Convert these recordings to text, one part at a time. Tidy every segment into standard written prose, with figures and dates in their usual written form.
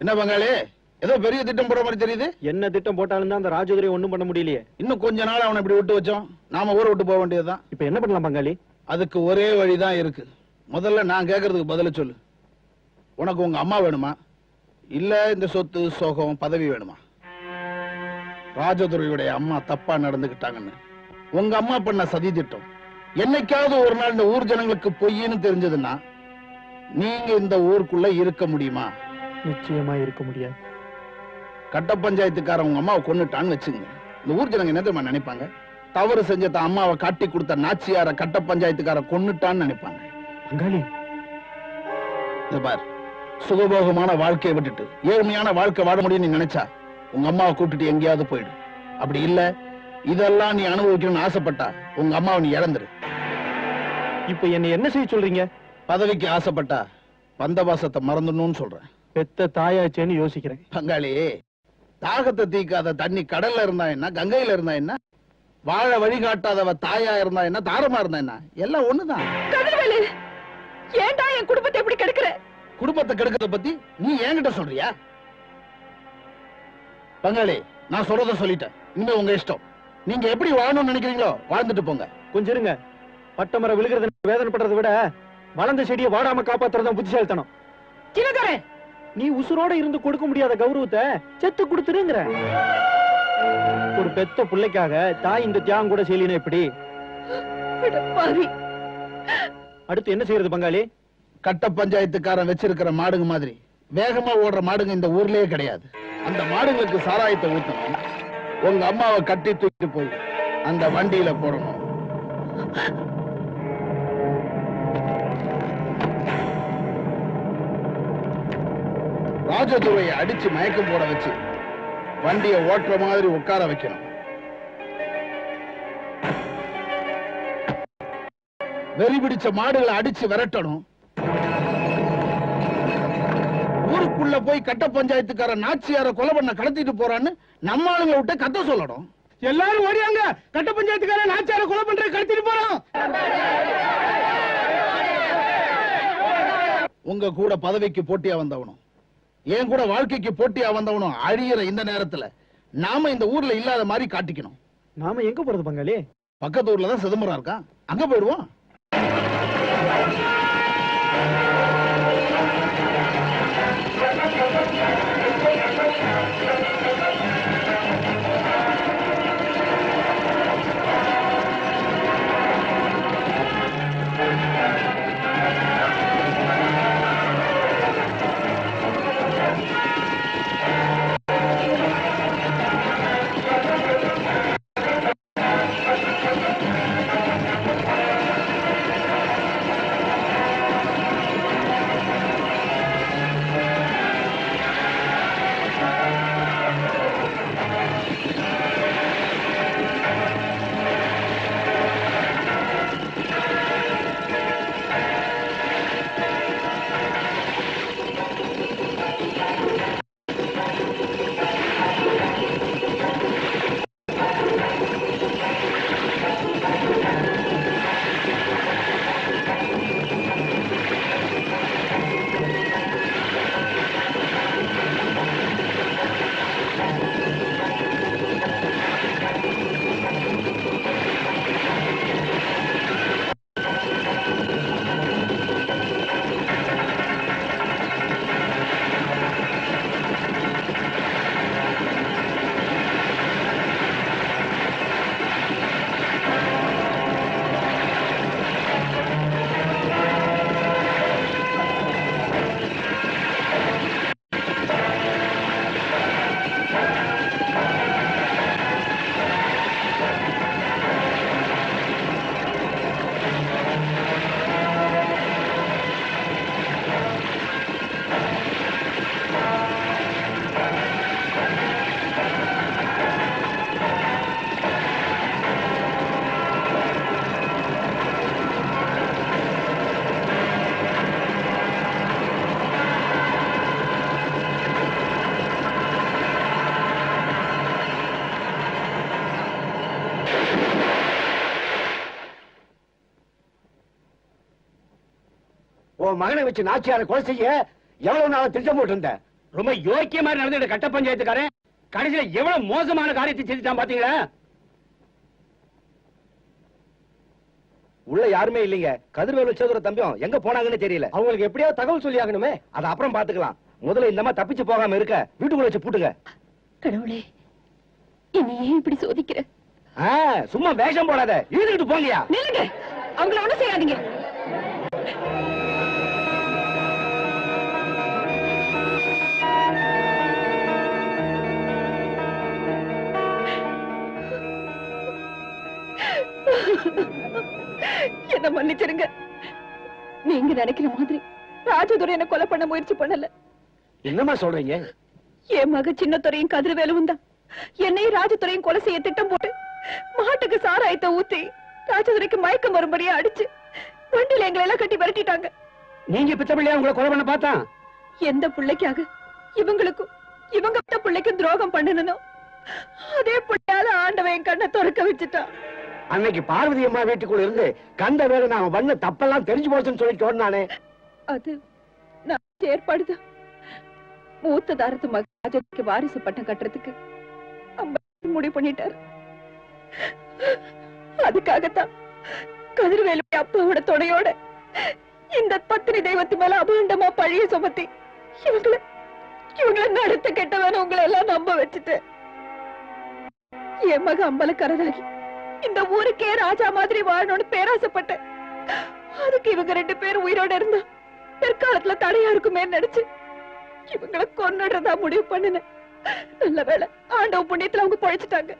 என்ன பங்காளி, ஏதோ பெரிய திட்டம் போற மாதிரி தெரியுது. என்ன திட்டம் போட்டாலும் தான் அந்த ராஜதுரை ஒண்ணும் பண்ண முடியலையே. இன்னும் கொஞ்ச நாள் அவனை இப்படி விட்டு வச்சோம், நாம ஊரை விட்டு போக வேண்டியதுதான். இப்ப என்ன பண்ணலாம் பங்காளி? அதுக்கு ஒரே வழிதான் இருக்கு. முதல்ல நான் கேட்கறதுக்கு பதில சொல்லு. உனக்கு உங்க அம்மா வேணுமா, இல்ல இந்த சொத்து சோகம் பதவி வேணுமா? ராஜதுரையுடைய அம்மா தப்பா நடந்துகிட்டாங்கன்னு உங்க அம்மா பண்ண சதி திட்டம் என்னைக்காவது ஒரு நாள் இந்த ஊர் ஜனங்களுக்கு பொய்ன்னு தெரிஞ்சதுன்னா நீங்க இந்த ஊருக்குள்ள இருக்க முடியுமா? நிச்சயமா இருக்க முடியாது. கட்ட பஞ்சாயத்துக்காரன் உங்க அம்மாவை கொன்னுட்டான்னு வச்சுங்க, இந்த ஊர் ஜனங்க என்ன தெரியுமா நினைப்பாங்க? தவறு செஞ்ச தான் அம்மாவை காட்டி கொடுத்த நாச்சியார கட்ட பஞ்சாயத்துக்கார கொன்னுட்டான்னு நினைப்பாங்க. பங்காளி பார், சுகபோகமான வாழ்க்கையை விட்டுட்டு ஏழ்மையான வாழ்க்கை வாழ முடியும்னு நினைச்சா உங்க அம்மாவை கூப்பிட்டுட்டு எங்கேயாவது போயிடு. அப்படி இல்ல இதெல்லாம் நீ அனுபவிக்கணும்னு ஆசைப்பட்டா உங்க அம்மாவை நீ இழந்துரு. இப்ப என்ன என்ன செய்ய சொல்றீங்க? பதவிக்கு ஆசைப்பட்டா பந்தவாசத்தை மறந்துடணும்னு சொல்றேன். பெத்த தாயாச்சேன்னு யோசிக்கிறேன். பங்காளி, தாகத்தை தீக்காத தண்ணி கடல்ல இருந்தா என்ன, கங்கையில இருந்தா என்ன, வாழ வழிகாட்டாதவ தாயா இருந்தா என்ன, தாரமா இருந்தா என்ன, எல்லாம் ஒண்ணுதான். ஏன்டா என் குடும்பத்தை எப்படி கெடுக்கிற? குடும்பத்தை கெடுக்கிறத பத்தி நீ என்கிட்ட சொல்றியா? பங்காளி, நான் சொல்றத சொல்லிட்டேன். இனிமே உங்க இஷ்டம். நீங்க எப்படி வாழணும்னு நினைக்கிறீங்களோ வாழ்ந்துட்டு போங்க. கொஞ்சம் இருங்க. பட்டமரம் விழுகிறத வேதனைப்படுறதை விட வளர்ந்த செடியை வாடாம காப்பாத்துறதுதான் புத்திசாலித்தனம். நீ உசுரோட இருந்து கொடுக்க முடியாத கௌரவத்தை செத்து கொடுத்துருங்கிற. ஒரு பெத்த பிள்ளைக்காக தாய் இந்த தியாகம் கூட செய்யலினா எப்படி? அடுத்து என்ன செய்யறது பங்காளி? கட்ட பஞ்சாயத்துக்காரன் வச்சிருக்கிற மாடுங்க மாதிரி வேகமா ஓடுற மாடுங்க இந்த ஊர்லயே கிடையாது. அந்த மாடுங்களுக்கு சாராயத்தை ஊத்தணும். உங்க அம்மாவை கட்டி தூக்கிட்டு போய் அந்த வண்டியில போடணும். ராஜதுரையை அடிச்சு மயக்கம் போட வச்சு வண்டியை ஓட்டுற மாதிரி உட்கார வைக்கணும். வெறி பிடிச்ச மாடுகளை அடிச்சு விரட்டணும். ஊருக்குள்ள போய் கட்ட பஞ்சாயத்துக்கார நாச்சியார கொலை பண்ண கடத்திட்டு போறான்னு நம்ம ஆளுங்க விட்டு கத்த சொல்லணும். எல்லாரும் ஓடியாங்க, கட்ட பஞ்சாயத்துக்கார நாச்சியார கொலை பண்ற கடத்திட்டு போறோம். உங்க கூட பதவிக்கு போட்டியா வந்தவனும் என் கூட வாழ்க்கைக்கு போட்டியா வந்தவனும் அழியிற இந்த நேரத்துல நாம இந்த ஊர்ல இல்லாத மாதிரி காட்டிக்கணும். நாம எங்க போறது பங்காளி? பக்கத்து ஊர்ல தான் சிதம்பரம் இருக்கான், அங்க போயிடுவோம். மகனை வச்சு நாச்சியாரை கொலை செய்ய எவ்வளவு நாள திட்டம் போட்டு இருந்த? ரொம்ப யோக்கிய மாதிரி நடந்துட்டு கட்ட பஞ்சாயத்துக்காரன் கடைசியில எவ்வளவு மோசமான காரியத்தை செஞ்சுட்டான் பாத்தீங்களா? உள்ள யாருமே இல்லைங்க. கதிர்வேலு சேதுர தம்பியும் எங்க போனாங்கன்னு தெரியல. அவங்களுக்கு எப்படியாவது தகவல் சொல்லி ஆகணுமே. அத அப்புறம் பாத்துக்கலாம். முதல்ல இந்த மாதிரி தப்பிச்சு போகாம இருக்க வீட்டுக்குள்ள வச்சு பூட்டுங்க. கடவுளே, என்னை ஏன் இப்படி சோதிக்கிற? சும்மா வேஷம் போடாத, இழுத்துட்டு போங்கயா. நில்லுங்க, அவங்கள ஒண்ணும் செய்யாதீங்க. என்ன மன்னிச்சிருங்க. நீங்க நினைக்கிற மாதிரி ராஜதுரை என்ன கொலை பண்ண முயற்சி பண்ணல. என்னமா சொல்றீங்க? என் மக சின்னத்துறையும் கதிர்வேலுவும் தான் என்னையும் ராஜதுரையும் கொலை செய்ய திட்டம் போட்டு மாட்டுக்கு சாராயத்தை ஊத்தி ராஜதுரைக்கு மயக்கம் வரும்படியா அடிச்சு வண்டியில எங்களை எல்லாம் கட்டி விரட்டிட்டாங்க. நீங்க பிச்சை பிள்ளையா உங்களை கொலை பண்ண பார்த்தான்? எந்த பிள்ளைக்காக இவங்களுக்கும் இவங்க விட்ட பிள்ளைக்கும் துரோகம் பண்ணணும், அதே பிள்ளையால ஆண்டவன் என் கண்ணை திறக்க வச்சுட்டான். அன்னைக்கு பார்வதி அம்மா வீட்டுக்குள்ள இருந்து கந்த வேலை நான் பண்ண தப்பெல்லாம் தெரிஞ்சு போச்சுன்னு சொல்லிட்டு நானே. அது நான் ஏற்பாடுதான். மூத்த தாரத்து மக ராஜதுரைக்கு வாரிசு பட்டம் கட்டுறதுக்கு அம்மா முடிவு பண்ணிட்டாரு. அதுக்காகத்தான் கதிர்வேலு அப்பாவோட துணையோட இந்த பத்தினி தெய்வத்து மேல அபாண்டமா பழிய சுமத்தி இவங்களை நடத்த கெட்டவன உங்களை எல்லாம் நம்ப வச்சுட்டேன். என் மக அம்பலக்காரராகி இந்த ஊருக்கே ராஜா மாதிரி வாழணும்னு பேராசப்பட்டேன். அதுக்கு இவங்க 2 பேரும் உயிரோட இருந்தா பிற்காலத்துல தடையா இருக்குமே நினைச்சு இவங்களை கொன்னுடுறதா முடிவு பண்ணினேன். நல்ல வேளை ஆண்டவ புண்ணியத்துல அவங்க பழிச்சிட்டாங்க.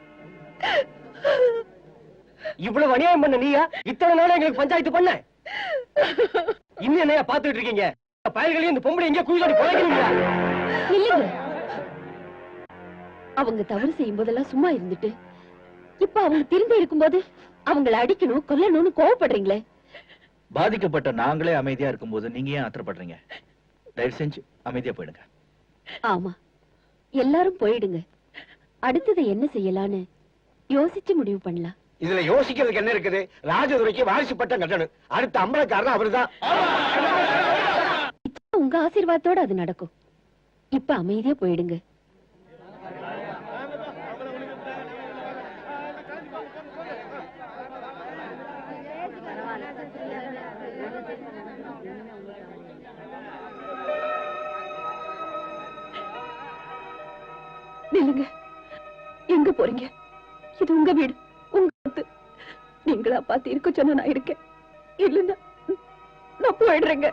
இவ்வளவு அநியாயம் பண்ண நீயா இத்தனை நாள் எங்களுக்கு பஞ்சாயத்து பண்ண? இன்னும் என்னையா பாத்துட்டு இருக்கீங்க? பயல்களையும் இந்த பொம்பளை எங்க குயிலோடி பழகிறீங்களா? இல்லைங்க, அவங்க தவறு செய்யும் போதெல்லாம் சும்மா இருந்துட்டு இப்ப அவங்க திரும்பி இருக்கும்போது அவங்களை அடிக்கணும் கொல்லணும்னு கோவப்படுறீங்களே. பாதிக்கப்பட்ட நாங்களே அமைதியா இருக்கும்போது நீங்க ஏன் ஆத்திரப்படுறீங்க? தயவு செஞ்சு அமைதியா போயிடுங்க. ஆமா, எல்லாரும் போயிடுங்க. அடுத்தது என்ன செய்யலான்னு யோசிச்சு முடிவு பண்ணலாம். இதுல யோசிக்கிறதுக்கு என்ன இருக்குது? ராஜதுரைக்கு வாரிசு பட்டம் கட்டணும். அடுத்த அம்பலக்காரன் அவருதான். உங்க ஆசீர்வாதத்தோட அது நடக்கும். இப்ப அமைதியா போயிடுங்க. நில்லுங்க, எங்க போறீங்க? இது உங்க வீடு, உங்க சொத்து. நீங்களா பார்த்து இருக்க சொன்ன நான் இருக்கேன். இல்லைன்னா நான் போயிடுறேங்க.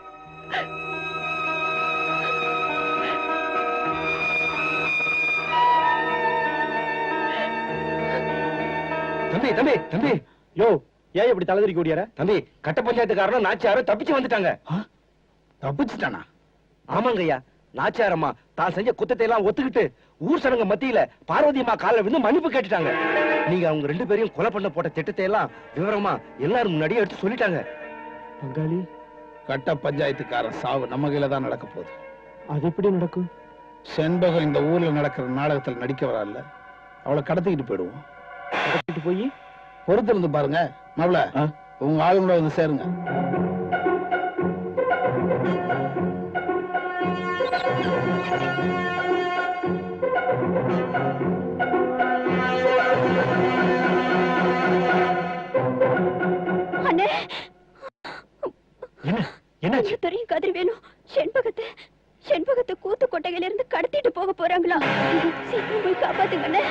தம்பி தம்பி தம்பி, யோ ஏன் இப்படி தலைதறிக்க ஓடியார? தம்பி, கட்ட பஞ்சாயத்துக்காரனும் நாச்சியாரும் தப்பிச்சு வந்துட்டாங்க. தப்பிச்சுட்டானா? ஆமாங்க ஐயா. நாச்சியாரம்மா தான் செஞ்ச குத்தத்தை எல்லாம் ஒத்துக்கிட்டு ஊர் சனங்க மத்தியில பார்வதி அம்மா காலில் விழுந்து மன்னிப்பு கேட்டுட்டாங்க. நீங்க அவங்க 2 பேரையும் கொலை பண்ண போட்ட திட்டத்தை எல்லாம் விவரமா எல்லாரும் முன்னாடியே எடுத்து சொல்லிட்டாங்க. பங்காளி, கட்ட பஞ்சாயத்துக்காரன் சாவு நம்ம கையில தான் நடக்க போகுது. அது எப்படி நடக்கும்? செண்பகம் இந்த ஊர்ல நடக்கிற நாடகத்துல நடிக்க வரல, அவளை கடத்திக்கிட்டு போயிடுவோம். கடத்திட்டு போய் பொறுத்து இருந்து பாருங்க. மாப்ள, உங்க ஆளுங்களோட வந்து சேருங்க. அண்ணே, என்னாச்சு? தெரியும் கதிர்வேலும் செண்பகத்தை கூத்து கொட்டையில இருந்து கடத்திட்டு போக போறாங்களா? சீக்கிரம் போய் காப்பாத்துங்க அண்ணே.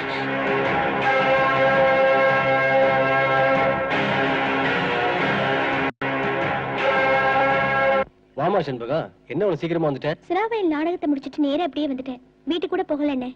வாமா செண்பகா, என்ன ஒரு சீக்கிரமா வந்துட்டேன்? சிராவையில் நாடகத்தை முடிச்சிட்டு நேரா அப்படியே வந்துட்டேன். வீட்டுக்கு கூட போகல என்ன?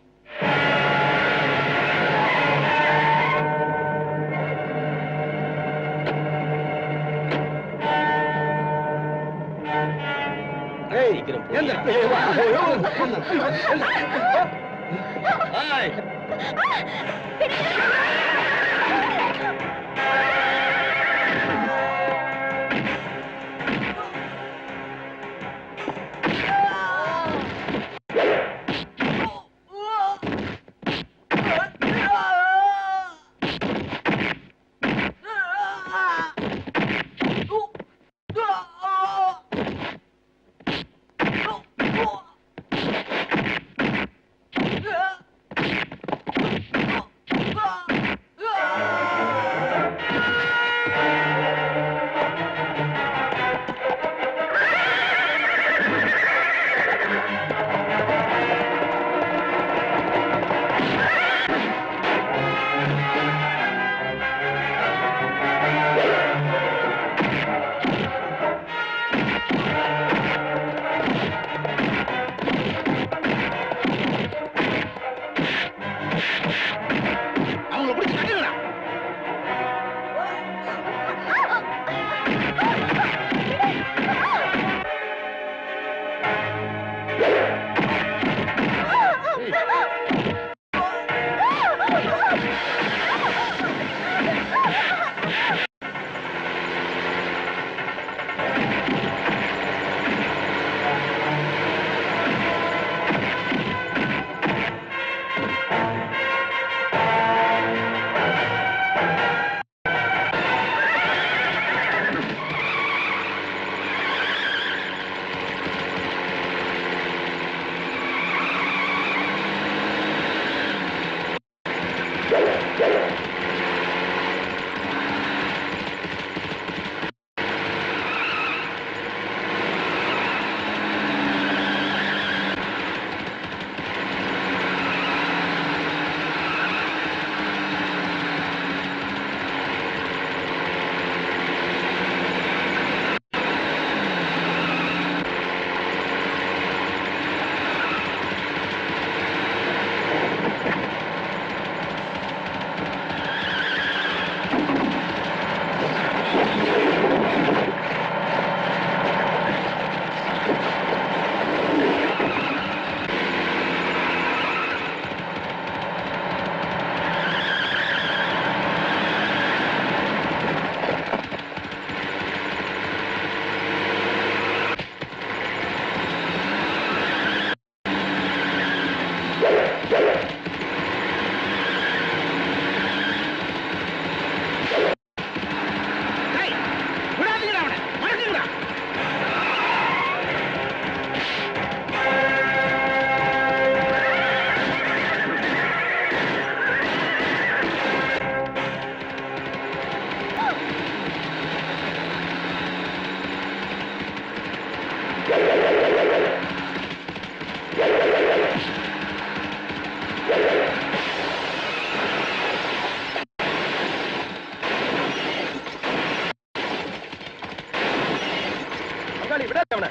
விடாத அவனை.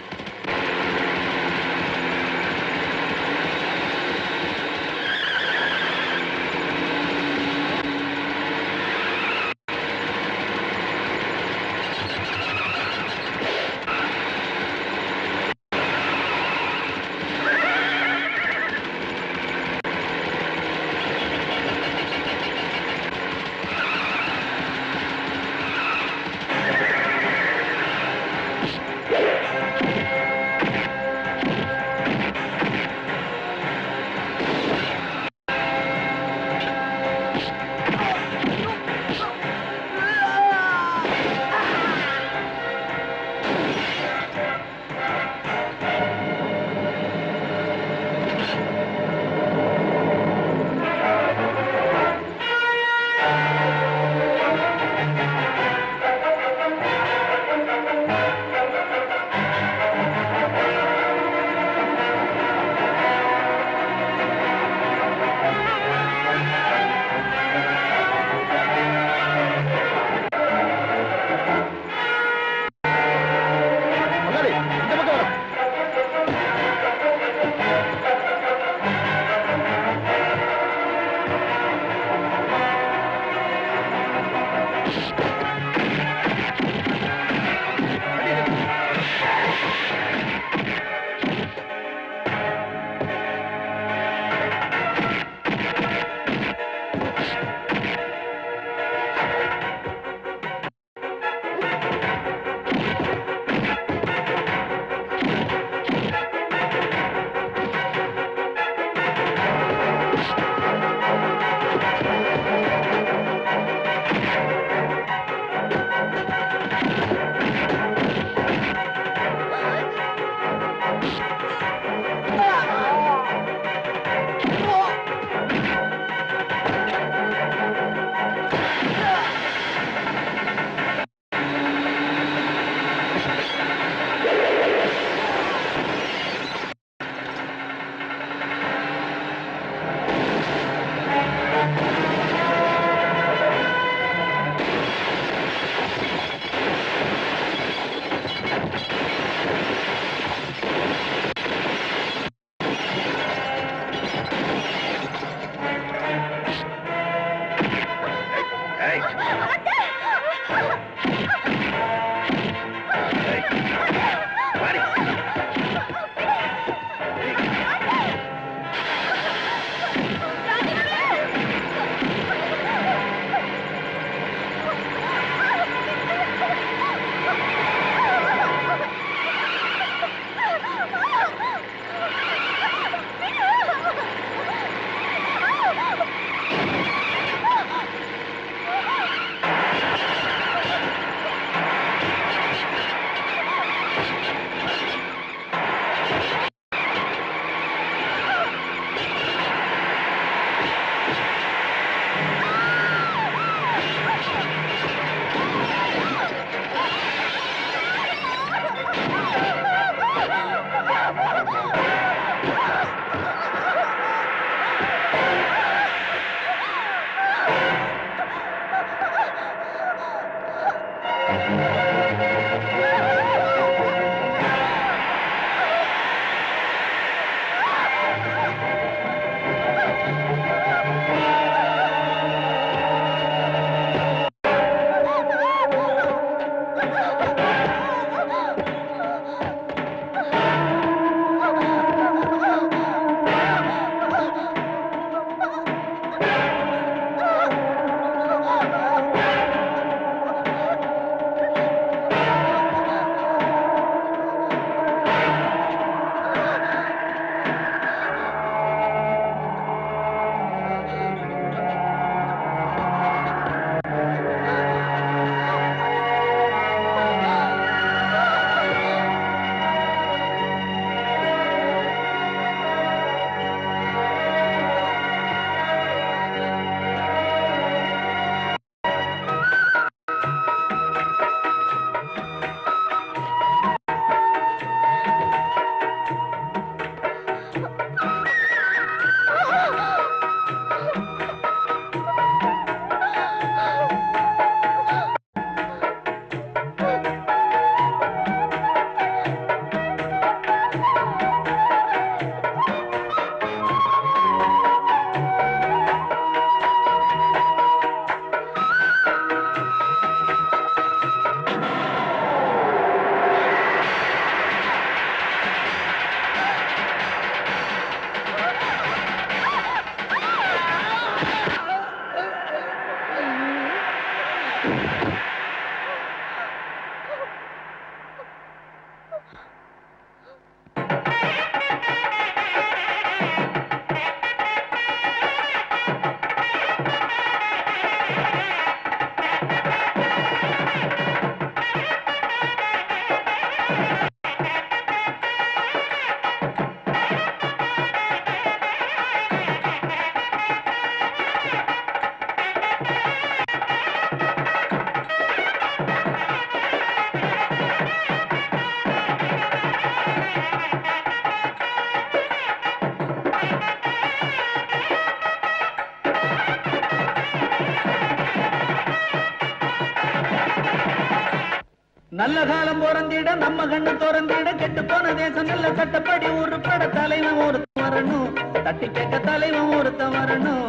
நல்ல காலம் பிறந்திட நம்ம கண்ணு திறந்திட கெட்டு போன தேசம் நல்ல சட்டப்படி உருப்பட தலைவன் ஒருத்தன் வரணும் தட்டி கேட்க தலைவன் ஒருத்தன் வரணும்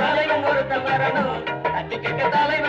தலைவன் ஒருத்தன் வரணும் தட்டி கேட்க தலைவன்